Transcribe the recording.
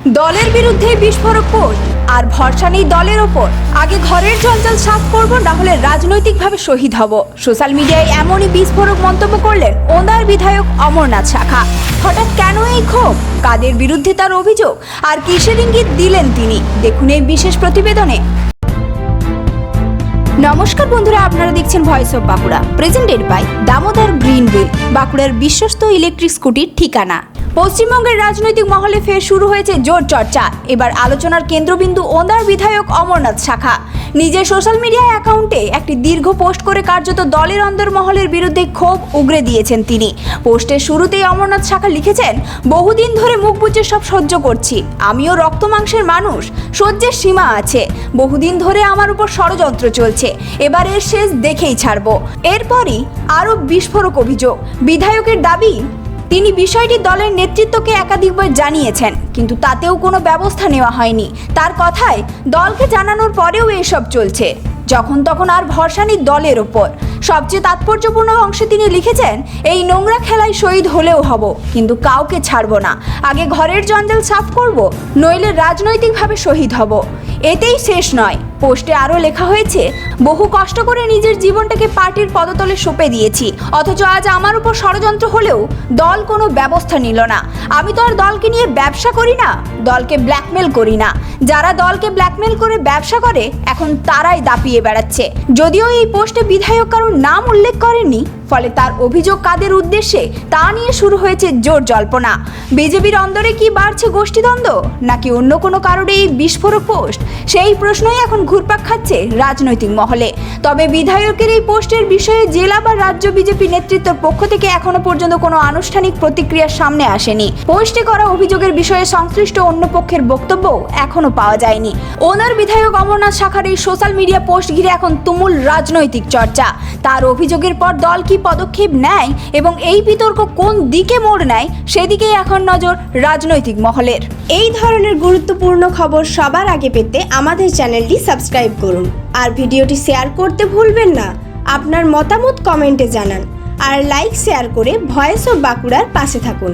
দলের বিরুদ্ধে বিস্ফোরক পোস্ট আর ভরসা নেই দলের ওপর। আগে ঘরের জঞ্জাল সাফ করব, না হলে রাজনৈতিকভাবে শহীদ হব। সোশ্যাল মিডিয়ায় এমনই বিস্ফোরক মন্তব্য করলেন ওনার বিধায়ক অমরনাথ শাখা। হঠাৎ কেন এই ক্ষোভ, কাদের বিরুদ্ধে তার অভিযোগ, আর কিসের ইঙ্গিত দিলেন তিনি, দেখুন এই বিশেষ প্রতিবেদনে। নমস্কার বন্ধুরা, আপনারা দেখছেন voice of Bankura, presented by Damodar green wheel, বাঁকুড়ার বিশ্বস্ত ইলেকট্রিক স্কুটির ঠিকানা। পশ্চিমবঙ্গের রাজনৈতিক মহলে ফের শুরু হয়েছে জোর চর্চা। এবার আলোচনার কেন্দ্রবিন্দু ওনার বিধায়ক অমরনাথ শাখা। নিজের সোশ্যাল মিডিয়া অ্যাকাউন্টে একটি দীর্ঘ পোস্ট করে কার্যত দলের অন্দরমহলের বিরুদ্ধে ক্ষোভ উগরে দিয়েছেন তিনি। পোস্টের শুরুতেই অমরনাথ শাখা লিখেছেন, বহুদিন ধরে মুখ বুজে সব সহ্য করছি, আমিও রক্ত মাংসের মানুষ, সহ্যের সীমা আছে। বহুদিন ধরে আমার উপর ষড়যন্ত্র চলছে, এবার এর শেষ দেখেই ছাড়বো। এরপরই আরও বিস্ফোরক অভিযোগ। বিধায়কের দাবি, তিনি বিষয়টি দলের নেতৃত্বকে একাধিকবার জানিয়েছেন, কিন্তু তাতেও কোনো ব্যবস্থা নেওয়া হয়নি। তার কথায়, দলকে জানানোর পরেও এসব চলছে, যখন তখন আর ভরসা নেই দলের ওপর। সবচেয়ে তাৎপর্যপূর্ণ অংশে তিনি লিখেছেন, এই নোংরা খেলায় শহীদ হলেও হব, কিন্তু কাউকে ছাড়বো না। আগে ঘরের জঞ্জাল সাফ করব, নইলে রাজনৈতিকভাবে শহীদ হব। এতেই শেষ নয়, পোস্টে আরও লেখা হয়েছে, বহু কষ্ট করে নিজের জীবনটাকে পার্টির পদতলে সঁপে দিয়েছি, অথচ আজ আমার উপর ষড়যন্ত্র হলেও দল কোনো ব্যবস্থা নিল না। আমি তো আর দলকে নিয়ে ব্যবসা করি না, দলকে ব্ল্যাকমেল করি না। যারা দলকে ব্ল্যাকমেল করে ব্যবসা করে, এখন তারাই দাপিয়ে বেড়াচ্ছে। যদিও এই পোস্টে বিধায়ক কারোর নাম উল্লেখ করেননি, ফলে তার অভিযোগ কাদের উদ্দেশ্যে তা নিয়ে শুরু হয়েছে জোর জল্পনা। বিজেপির অন্দরে কি বাড়ছে গোষ্ঠীদ্বন্দ্ব, নাকি অন্য কোনো কারণে এই বিস্ফোরক পোস্ট, সেই প্রশ্নই এখন ঘুরপাক খাচ্ছে রাজনৈতিক মহলে। তবে বিধায়কের এই পোস্টের বিষয়ে জেলা বা রাজ্য বিজেপি নেতৃত্বের পক্ষ থেকে এখনো পর্যন্ত কোনো আনুষ্ঠানিক প্রতিক্রিয়া সামনে আসেনি। পোস্টে করা অভিযোগের বিষয়ে সংশ্লিষ্ট অন্য পক্ষের বক্তব্য এখনো পাওয়া যায়নি। ওনার বিধায়ক অমরনাথ শাখার এই সোশ্যাল মিডিয়া পোস্ট ঘিরে এখন তুমুল রাজনৈতিক চর্চা। তার অভিযোগের পর দল কি পদক্ষেপ নেয় এবং এই বিতর্ক কোন দিকে মোড় নেয়, সেদিকেই এখন নজর রাজনৈতিক মহলের। এই ধরনের গুরুত্বপূর্ণ খবর সবার আগে পেতে আমাদের চ্যানেলটি সাবস্ক্রাইব করুন আর ভিডিওটি শেয়ার করতে ভুলবেন না। আপনার মতামত কমেন্টে জানান আর লাইক শেয়ার করে ভয়েস অফ বাঁকুড়ার পাশে থাকুন।